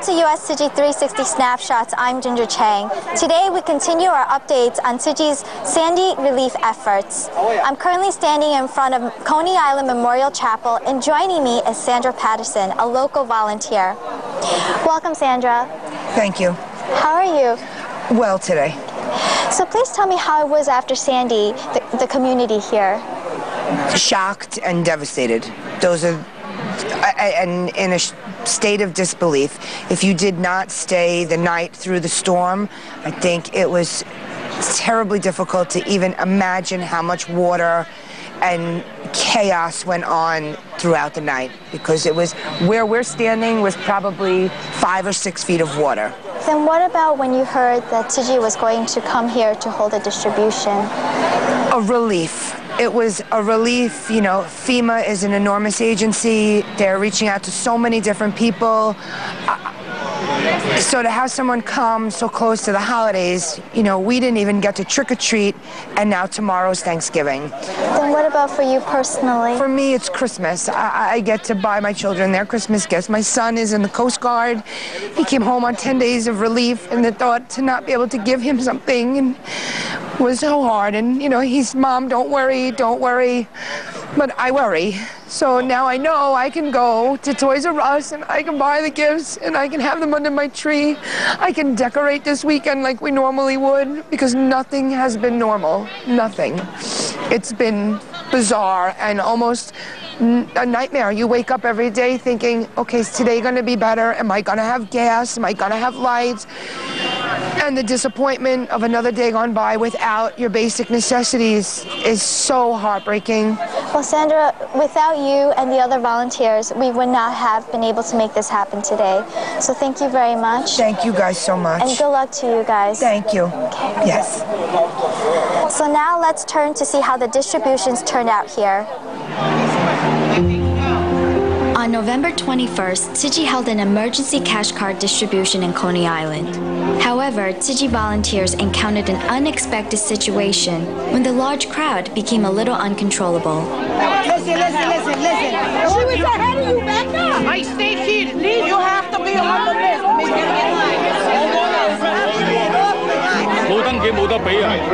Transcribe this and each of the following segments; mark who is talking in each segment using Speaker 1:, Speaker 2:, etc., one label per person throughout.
Speaker 1: to US Tzu Chi 360 Snapshots. I'm Ginger Chang. Today we continue our updates on Tzu Chi's Sandy relief efforts. I'm currently standing in front of Coney Island Memorial Chapel, and joining me is Sandra Patterson, a local volunteer. Welcome, Sandra.
Speaker 2: Thank you.
Speaker 1: How are you?
Speaker 2: Well today.
Speaker 1: So please tell me how it was after Sandy, the community here.
Speaker 2: Shocked and devastated. Those are, and in a state of disbelief. If you did not stay the night through the storm, I think it was terribly difficult to even imagine how much water and chaos went on throughout the night, because it was where we're standing was probably 5 or 6 feet of water.
Speaker 1: Then what about when you heard that Tzu Chi was going to come here to hold a distribution?
Speaker 2: A relief. It was a relief. You know, FEMA is an enormous agency. They're reaching out to so many different people. So to have someone come so close to the holidays, you know, we didn't even get to trick-or-treat, and now tomorrow's Thanksgiving.
Speaker 1: Then what about for you personally?
Speaker 2: For me, it's Christmas. I get to buy my children their Christmas gifts. My son is in the Coast Guard. He came home on 10 days of relief, and the thought to not be able to give him something was so hard. And, you know, he's, Mom, don't worry. But I worry. So now I know I can go to Toys R Us and I can buy the gifts and I can have them under my tree. I can decorate this weekend like we normally would, because nothing has been normal. Nothing. It's been bizarre and almost a nightmare. You wake up every day thinking, okay, is today going to be better? Am I going to have gas? Am I going to have lights? And the disappointment of another day gone by without your basic necessities is so heartbreaking.
Speaker 1: Well, Sandra, without you and the other volunteers, we would not have been able to make this happen today. So thank you very much.
Speaker 2: Thank you guys so much.
Speaker 1: And good luck to you guys.
Speaker 2: Thank you.
Speaker 1: Okay.
Speaker 2: Yes.
Speaker 1: So now let's turn to see how the distributions turned out here. On November 21st, Tzu Chi held an emergency cash card distribution in Coney Island. However, Tzu Chi volunteers encountered an unexpected situation when the large crowd became a little uncontrollable.
Speaker 3: Listen. She was ahead of you, back up. I stay here. You have to be on the list.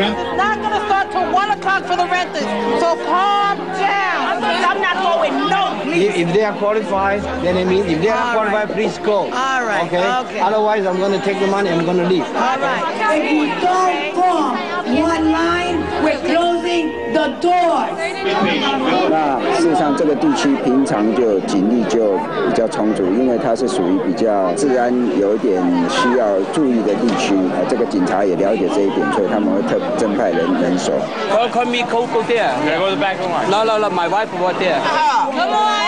Speaker 3: It's not going to start till 1 o'clock for the renters, so calm down. I'm not going, no.
Speaker 4: If they are qualified, then I mean, if they are not qualified, please go.
Speaker 3: All right. Okay.
Speaker 4: Otherwise, I'm going to take the money and I'm going to leave.
Speaker 3: All right.
Speaker 5: If you don't form one line, we're closing the doors.
Speaker 6: 那事实上，这个地区平常就警力就比较充足，因为它是属于比较治安有一点需要注意的地区。这个警察也了解这一点，所以他们会增派人手。
Speaker 4: Call me Coco there. Can I go to the back line? No. My wife was there.
Speaker 3: Come on.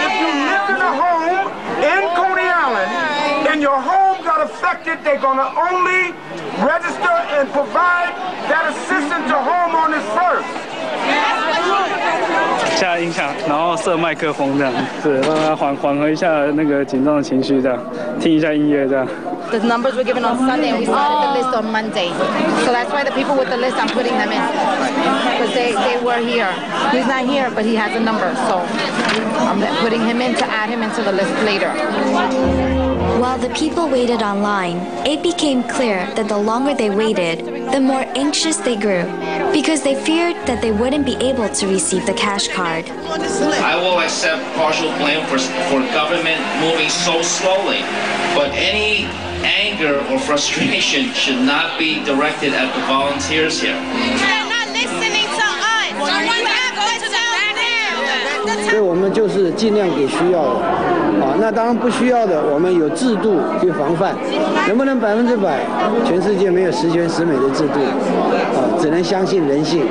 Speaker 7: If you live in a home in Coney Island and your home got affected, they're going to only register and provide that assistance to homeowners first.
Speaker 8: 下音响，然后设麦克风这样，是让他缓和一下那个紧张的情绪，这样听一下音乐这样。
Speaker 9: The numbers were given on Sunday and we started the list on Monday. So that's why the people with the list, I'm putting them in. Because they were here. He's not here, but he has a number. So I'm putting him in to add him into the list later.
Speaker 1: While the people waited online, it became clear that the longer they waited, the more anxious they grew, because they feared that they wouldn't be able to receive the cash card.
Speaker 10: I will accept partial blame for government moving so slowly, but any anger or frustration should not be directed at the volunteers here.
Speaker 3: They're not listening to us. You have to tell them.
Speaker 4: 所以我们就是尽量给需要的，那当然不需要的，我们有制度去防范。能不能100%？全世界没有十全十美的制度，只能相信人性。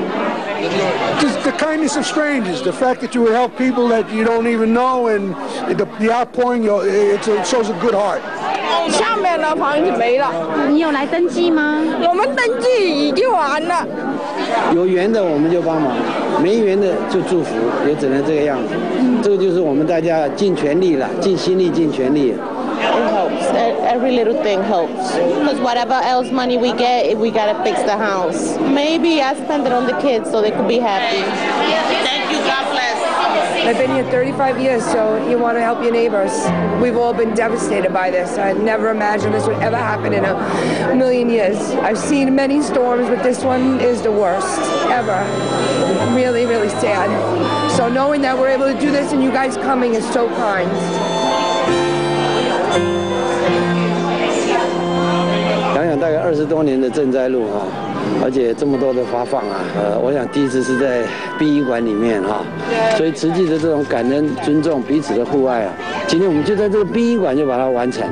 Speaker 7: Just the kindness of strangers, the fact that you would help people that you don't even know, and the outpouring, it shows a good heart.
Speaker 3: 下面的房子没了。
Speaker 9: 你有来登记吗？
Speaker 3: 我们登记已经完了。
Speaker 4: 有缘的我们就帮忙，没缘的就祝福，也只能这个样子。这个就是我们大家尽全力了，尽心力，尽全力。
Speaker 11: It helps. Every little thing helps. Because whatever else money we get, we gotta fix the house. Maybe I spend it on the kids so they could be happy.
Speaker 3: Thank you. God bless.
Speaker 2: I've been here 35 years, so you want to help your neighbors. We've all been devastated by this. I never imagined this would ever happen in a million years. I've seen many storms, but this one is the worst ever. Really, really sad. So knowing that we're able to do this and you guys coming is so kind.
Speaker 4: 想想大概20多年的赈灾路哈，而且这么多的发放啊，我想第一次是在殡仪馆里面哈，所以实际的这种感恩、尊重彼此的互爱啊，今天我们就在这个殡仪馆就把它完成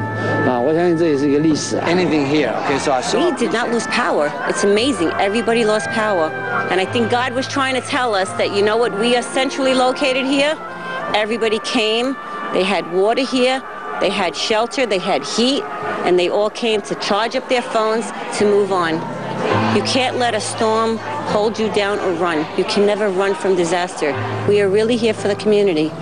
Speaker 4: 啊，我相信这也是一个历史啊。Anything here? Okay, so I saw.
Speaker 12: We did not lose power. It's amazing. Everybody lost power, and I think God was trying to tell us that you know what? We are centrally located here. Everybody came. They had water here. They had shelter. They had heat. And they all came to charge up their phones to move on. You can't let a storm hold you down or run. You can never run from disaster. We are really here for the community.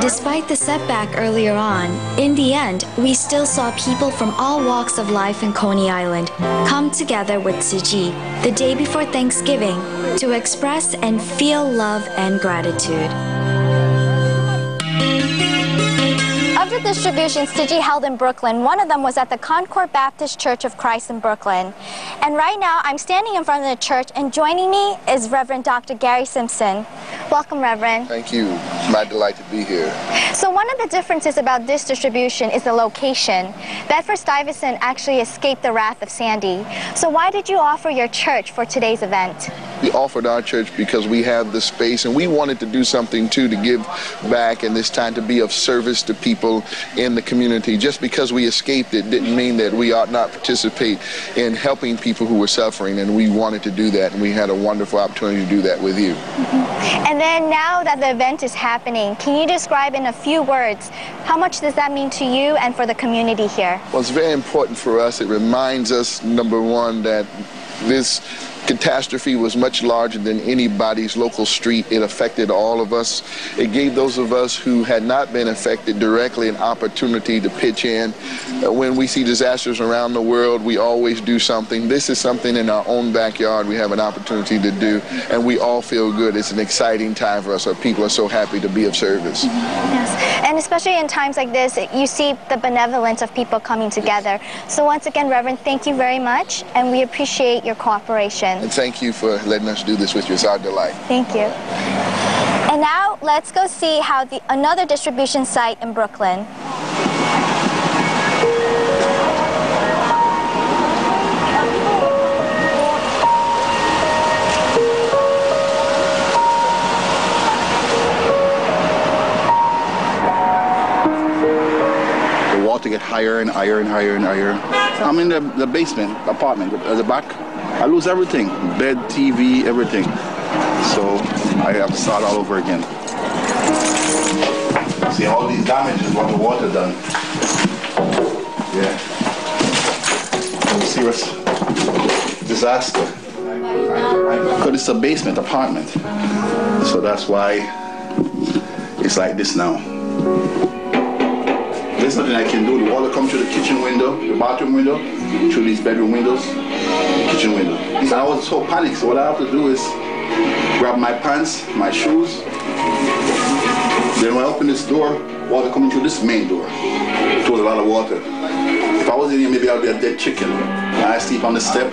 Speaker 1: Despite the setback earlier on, in the end, we still saw people from all walks of life in Coney Island come together with Tzu Chi the day before Thanksgiving to express and feel love and gratitude. Of the distributions Tzu Chi held in Brooklyn, one of them was at the Concord Baptist Church of Christ in Brooklyn. And right now, I'm standing in front of the church, and joining me is Reverend Dr. Gary Simpson. Welcome, Reverend.
Speaker 13: Thank you. It's my delight to be here.
Speaker 1: So one of the differences about this distribution is the location. Bedford-Stuyvesant actually escaped the wrath of Sandy. So why did you offer your church for today's event?
Speaker 13: We offered our church because we have the space, and we wanted to do something too to give back, and this time to be of service to people in the community. Just because we escaped it didn't mean that we ought not participate in helping people who were suffering, and we wanted to do that, and we had a wonderful opportunity to do that with you.
Speaker 1: And then now that the event is happening, can you describe in a few words how much does that mean to you and for the community here?
Speaker 13: Well, it's very important for us. It reminds us, number one, that this catastrophe was much larger than anybody's local street. It affected all of us. It gave those of us who had not been affected directly an opportunity to pitch in. When we see disasters around the world, we always do something. This is something in our own backyard we have an opportunity to do, and we all feel good. It's an exciting time for us. Our people are so happy to be of service.
Speaker 1: Yes, and especially in times like this, you see the benevolence of people coming together. So once again, Reverend, thank you very much, and we appreciate your cooperation.
Speaker 13: And thank you for letting us do this with you. It's our delight.
Speaker 1: Thank you. And now let's go see how another distribution site in Brooklyn.
Speaker 14: The water get higher and higher and higher and higher. I'm in the basement apartment at the back. I lose everything, bed, TV, everything. So I have to start all over again. See all these damages, what the water done. Yeah. Serious disaster. Because it's a basement apartment. So that's why it's like this now. There's nothing I can do. The water comes through the kitchen window, the bathroom window, through these bedroom windows, the kitchen window. And I was so panicked, so what I have to do is grab my pants, my shoes. Then when I open this door, water coming through this main door. It was a lot of water. If I was in here, maybe I'd be a dead chicken. And I sleep on the step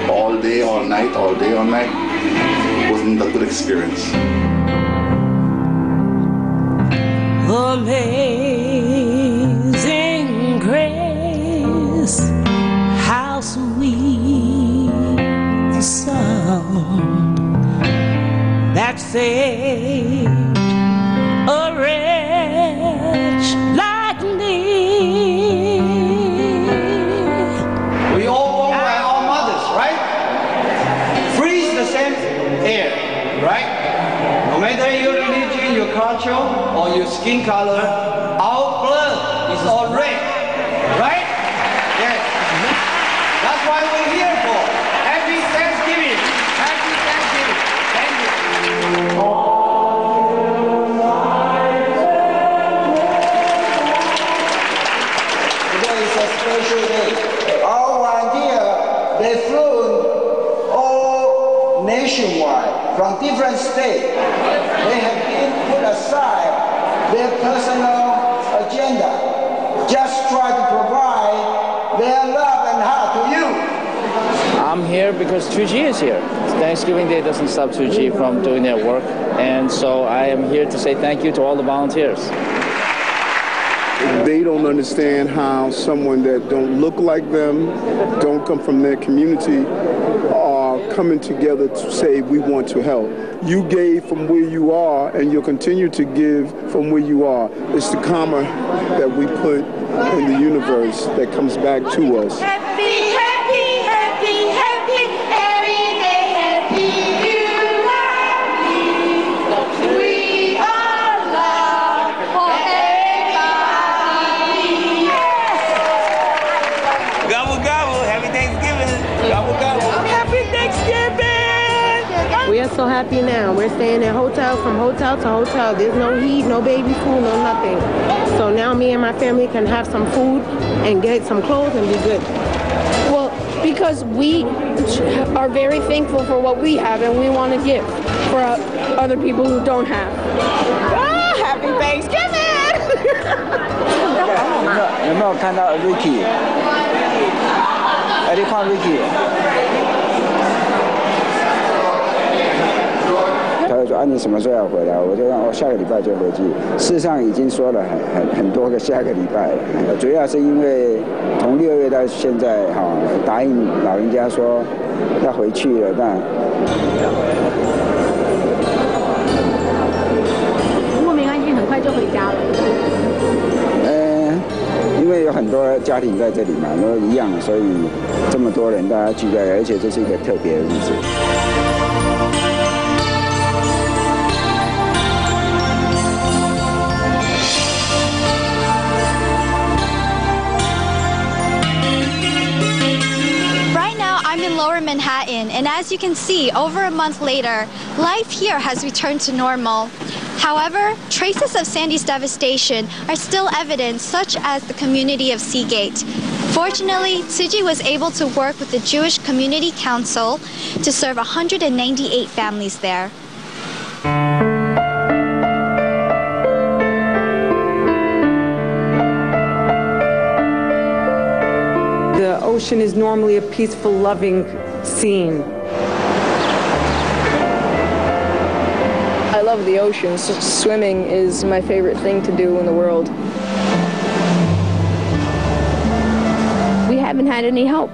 Speaker 14: all day, all night, all day, all night. It wasn't a good experience.
Speaker 15: Amazing grace, how sweet the sound that saved a wretch like me.
Speaker 16: We all own our mothers, right? Breathe the same air, right? No matter your religion, your culture, or your skin color, our blood is all red, right? Yes. That's why we're here for. Happy Thanksgiving. Happy Thanksgiving. Thank you.
Speaker 17: Today is a special day. Our idea, they flew all nationwide from
Speaker 16: from different states. They have been put aside their personal agenda. Just try to provide their love and heart to you.
Speaker 18: I'm here because Tzu Chi is here. Thanksgiving Day doesn't stop Tzu Chi from doing their work, and so I am here to say thank you to all the volunteers.
Speaker 19: They don't understand how someone that don't look like them, don't come from their community, are coming together to say we want to help. You gave from where you are, and you'll continue to give from where you are. It's the karma that we put in the universe that comes back to us.
Speaker 5: Happy, happy, happy, happy, every day happy, you happy. We are love for everybody.
Speaker 16: Gobble, gobble. Happy Thanksgiving. Gobble, gobble. Happy Thanksgiving.
Speaker 11: We are so happy now. We're staying in hotel from hotel to hotel. There's no heat, no baby food, no nothing. So now me and my family can have some food and get some clothes and be good.
Speaker 20: Well, because we are very thankful for what we have and we want to give for other people who don't have.
Speaker 16: Ah, happy Thanksgiving!
Speaker 6: 有没有看到 Ricky？ 哎，你看 Ricky。他就说啊，你什么时候要回来？我就说我下个礼拜就回去。事实上已经说了很多个下个礼拜了，主要是因为从6月到现在答应老人家说要回去了，但
Speaker 20: 不过没关系，很快就回家了。
Speaker 6: 因为有很多家庭在这里嘛，都一样，所以这么多人大家聚在，而且这是一个特别的日子。
Speaker 1: I'm in Lower Manhattan, and as you can see, over a month later, life here has returned to normal. However, traces of Sandy's devastation are still evident, such as the community of Seagate. Fortunately, Tzu Chi was able to work with the Jewish Community Council to serve 198 families there.
Speaker 21: The ocean is normally a peaceful, loving scene.
Speaker 20: I love the ocean. Swimming is my favorite thing to do in the world. We haven't had any help.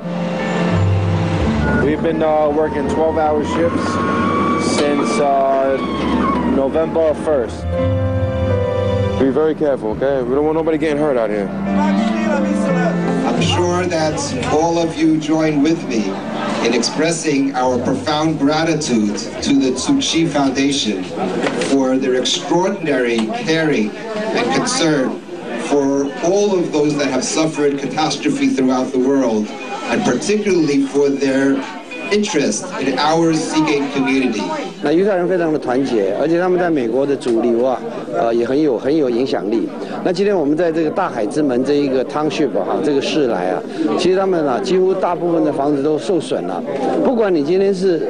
Speaker 22: We've been working 12-hour shifts since November 1st. Be very careful, okay? We don't want nobody getting hurt out here.
Speaker 23: I'm sure that all of you join with me in expressing our profound gratitude to the Tzu Chi Foundation for their extraordinary caring and concern for all of those that have suffered catastrophe throughout the world, and particularly for their interest in our Seagate community.
Speaker 4: 那犹太人非常的团结，而且他们在美国的主流也很有影响力。那今天我们在这个大海之门这一个 township 这个市来其实他们几乎大部分的房子都受损了。不管你今天是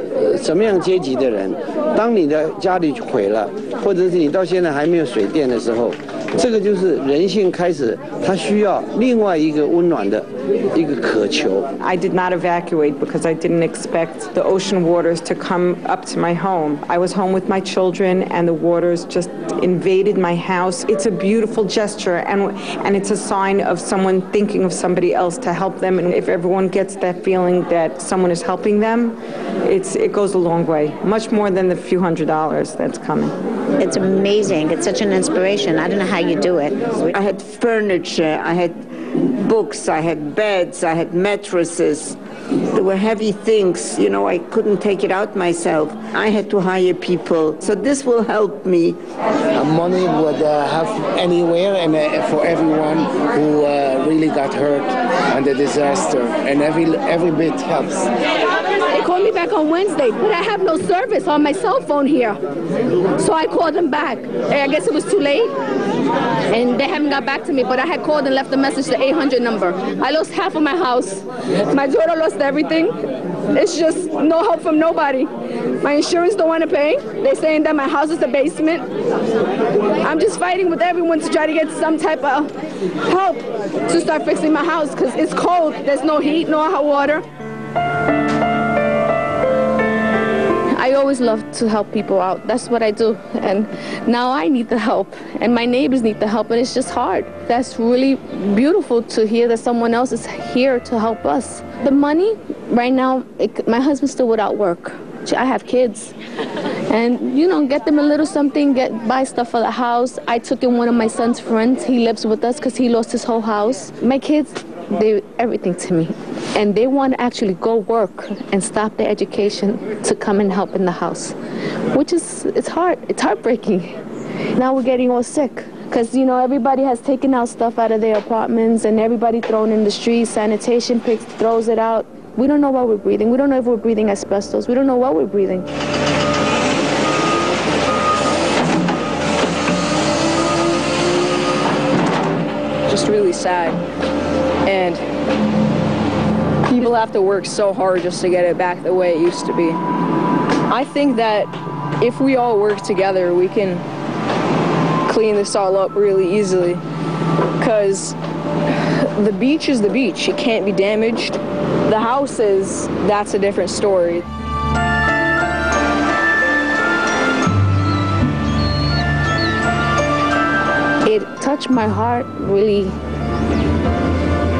Speaker 4: 什么样阶级的人，当你的家里毁了，或者是你到现在还没有水电的时候，这个就是人性开始，它需要另外一个温暖的一个渴求。
Speaker 21: I did not evacuate because I didn't expect the ocean waters to come up to my home. I was home with my children and the waters just invaded my house. It's a beautiful gesture and it's a sign of someone thinking of somebody else to help them, and if everyone gets that feeling that someone is helping them, it goes a long way, much more than the few $100s that's coming.
Speaker 24: It's amazing. It's such an inspiration. I don't know how you do it.
Speaker 25: I had furniture, I had books, I had beds, I had mattresses. There were heavy things, you know, I couldn't take it out myself. I had to hire people. So this will help me.
Speaker 26: Money would have anywhere and for everyone who really got hurt on the disaster, and every bit helps.
Speaker 20: They called me back on Wednesday, but I have no service on my cell phone here. So I called them back. I guess it was too late, and they haven't got back to me, but I had called and left a message, the 800 number. I lost half of my house. My daughter lost everything. It's just no help from nobody. My insurance don't want to pay. They're saying that my house is a basement. I'm just fighting with everyone to try to get some type of help to start fixing my house because it's cold. There's no heat, no hot water. I always love to help people out. That's what I do. And now I need the help. And my neighbors need the help. And it's just hard. That's really beautiful to hear that someone else is here to help us. The money, right now, my husband's still without work. I have kids. And, you know, get them a little something, buy stuff for the house. I took in one of my son's friends. He lives with us because he lost his whole house. My kids, they're everything to me. And they want to actually go work and stop their education to come and help in the house, which is, it's hard. It's heartbreaking. Now we're getting all sick because, you know, everybody has taken out stuff out of their apartments and everybody thrown in the streets. Sanitation picks, throws it out. We don't know what we're breathing. We don't know if we're breathing asbestos. We don't know what we're breathing.
Speaker 2: Just really sad. And people have to work so hard just to get it back the way it used to be. I think that if we all work together, we can clean this all up really easily. Because the beach is the beach. It can't be damaged. The houses, that's a different story.
Speaker 20: It touched my heart, really.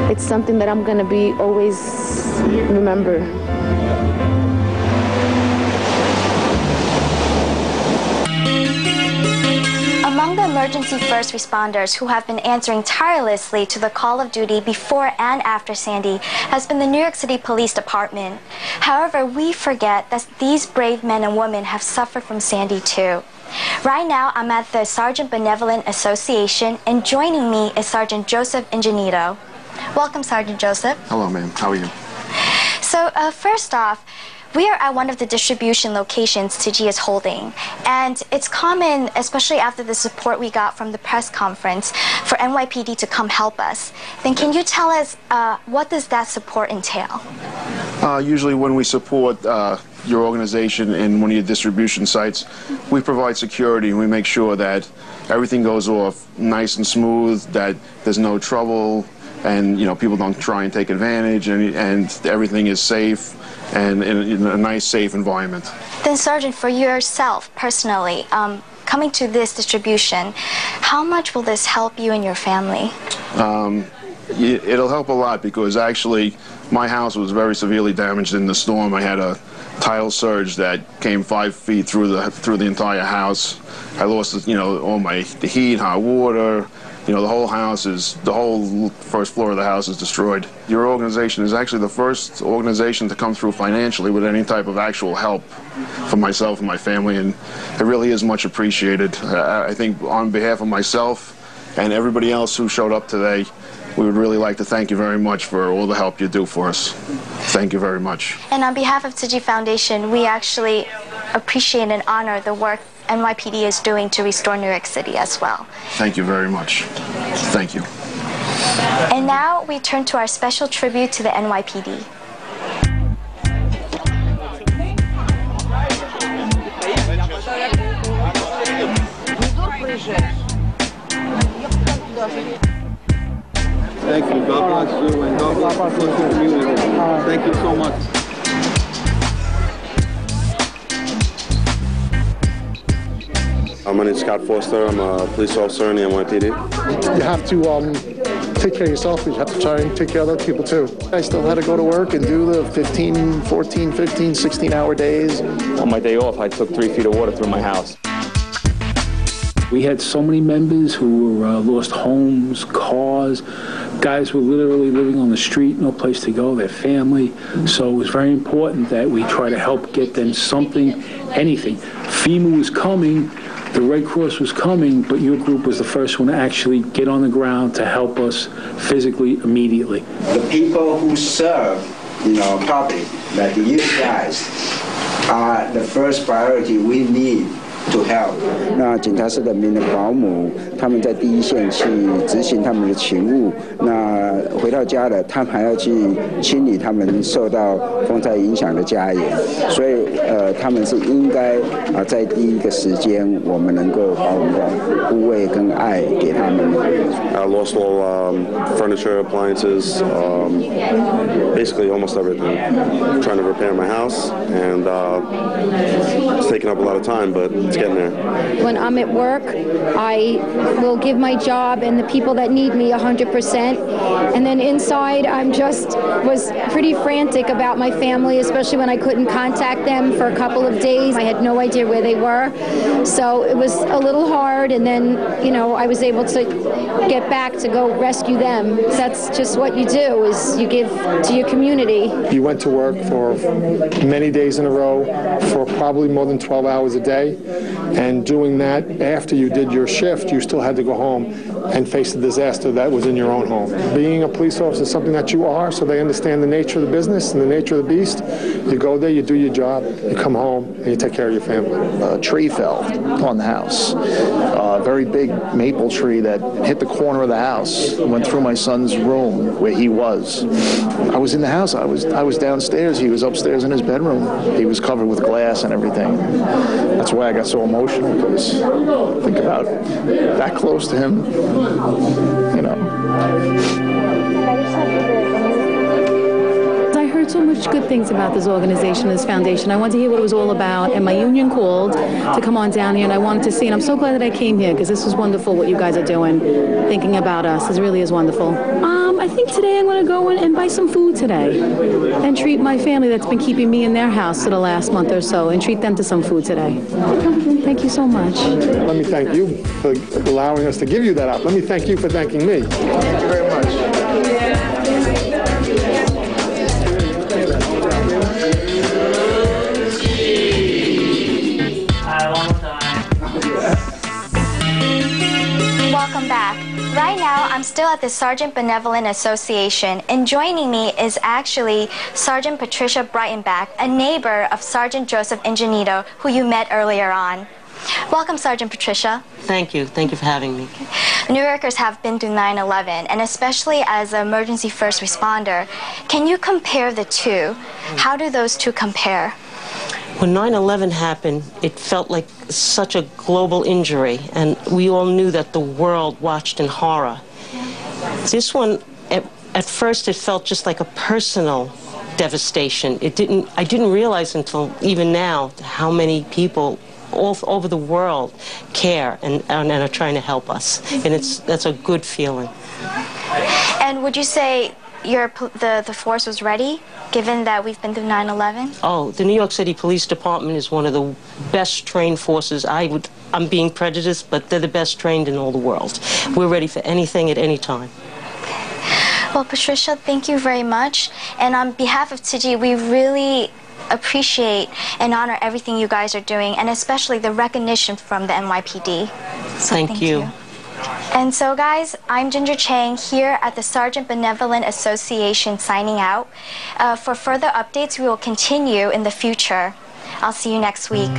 Speaker 20: It's something that I'm going to be always remember.
Speaker 1: Among the emergency first responders who have been answering tirelessly to the call of duty before and after Sandy has been the New York City Police Department. However, we forget that these brave men and women have suffered from Sandy too. Right now, I'm at the Sergeant Benevolent Association, and joining me is Sergeant Joseph Ingenito. Welcome, Sergeant Joseph.
Speaker 3: Hello, ma'am. How are you?
Speaker 1: So, first off, we are at one of the distribution locations Tzu Chi is holding, and it's common, especially after the support we got from the press conference, for NYPD to come help us. Then can you tell us what does that support entail?
Speaker 3: Usually when we support your organization in one of your distribution sites, we provide security and we make sure that everything goes off nice and smooth, that there's no trouble, and, you know, people don't try and take advantage, and everything is safe and in a nice, safe environment.
Speaker 1: Then, Sergeant, for yourself personally, coming to this distribution, how much will this help you and your family?
Speaker 3: It'll help a lot because actually my house was very severely damaged in the storm. I had a tidal surge that came 5 feet through the entire house. I lost, you know, all the heat, hot water. You know, the whole first floor of the house is destroyed. Your organization is actually the first organization to come through financially with any type of actual help for myself and my family, and it really is much appreciated. I think on behalf of myself and everybody else who showed up today, we would really like to thank you very much for all the help you do for us. Thank you very much.
Speaker 1: And on behalf of Tzu Chi Foundation, we actually appreciate and honor the work NYPD is doing to restore New York City as well.
Speaker 3: Thank you very much. Thank you.
Speaker 1: And now we turn to our special tribute to the NYPD.
Speaker 7: Thank you. God bless you, and God bless the community. Thank you so much.
Speaker 8: My name is Scott Foster. I'm a police officer in the NYPD.
Speaker 9: You have to take care of yourself, but you have to try and take care of other people too. I still had to go to work and do the 15, 14, 15, 16-hour days.
Speaker 10: On my day off, I took 3 feet of water through my house.
Speaker 27: We had so many members who lost homes, cars. Guys were literally living on the street, no place to go, their family. So it was very important that we try to help get them something, anything. FEMA was coming, the Red Cross was coming, but your group was the first one to actually get on the ground to help us physically, immediately.
Speaker 23: The people who serve
Speaker 6: topic that you guys are the first priority we need to help. 那警察室的民的保姆，他们在第一线去执行他们的勤务。那回到家了，他们还要去清理他们受到风灾影响的家园。所以他们是应该在第一个时间，我们能够把我们的护卫跟爱给他们。
Speaker 8: I lost all furniture, appliances, basically almost everything. I'm trying to repair my house, and it's taking up a lot of time, but it's getting there.
Speaker 12: When I'm at work, I will give my job and the people that need me 100%. And then inside, was pretty frantic about my family, especially when I couldn't contact them for a couple of days. I had no idea where they were. So it was a little hard. And then, I was able to get back to go rescue them. That's just what you do, is you give to your community.
Speaker 9: You went to work for many days in a row for probably more than 12 hours a day. And doing that after you did your shift, you still had to go home and face the disaster that was in your own home. Being a police officer is something that you are, so they understand the nature of the business and the nature of the beast. You go there, you do your job, you come home, and you take care of your family.
Speaker 13: A tree fell on the house. A very big maple tree that hit the corner of the house, went through my son's room where he was. I was in the house. I was downstairs. He was upstairs in his bedroom. He was covered with glass and everything. That's why I got so emotional, because think about that close to him,
Speaker 12: I heard so much good things about this organization, this foundation. I wanted to hear what it was all about, and my union called to come on down here, and I wanted to see, and I'm so glad that I came here, because this is wonderful what you guys are doing, thinking about us. This really is wonderful. I think today I'm going to go in and buy some food today and treat my family that's been keeping me in their house for the last month or so, and treat them to some food today. Thank you so much.
Speaker 9: Let me thank you for allowing us to give you that up. Let me thank you for thanking me. Thank you very much.
Speaker 1: Welcome back. Right now, I'm still at the Sergeant Benevolent Association, and joining me is actually Sergeant Patricia Breitenbach, a neighbor of Sergeant Joseph Ingenito, who you met earlier on. Welcome, Sergeant Patricia.
Speaker 14: Thank you. Thank you for having me.
Speaker 1: New Yorkers have been through 9/11, and especially as an emergency first responder, can you compare the two? How do those two compare?
Speaker 14: When 9/11 happened, it felt like such a global injury, and we all knew that the world watched in horror. This one, at first, it felt just like a personal devastation. I didn't realize until even now how many people all over the world care and are trying to help us, and that's a good feeling.
Speaker 1: And would you say the force was ready, given that we've been through 9/11?
Speaker 14: Oh, the New York City Police Department is one of the best trained forces. I'm being prejudiced, but they're the best trained in all the world. We're ready for anything at any time.
Speaker 1: Well, Patricia, thank you very much. And on behalf of Tzu Chi, we really appreciate and honor everything you guys are doing, and especially the recognition from the NYPD. So
Speaker 14: thank you.
Speaker 1: And so, guys, I'm Ginger Chang here at the Sergeant Benevolent Association signing out. For further updates, we will continue in the future. I'll see you next week.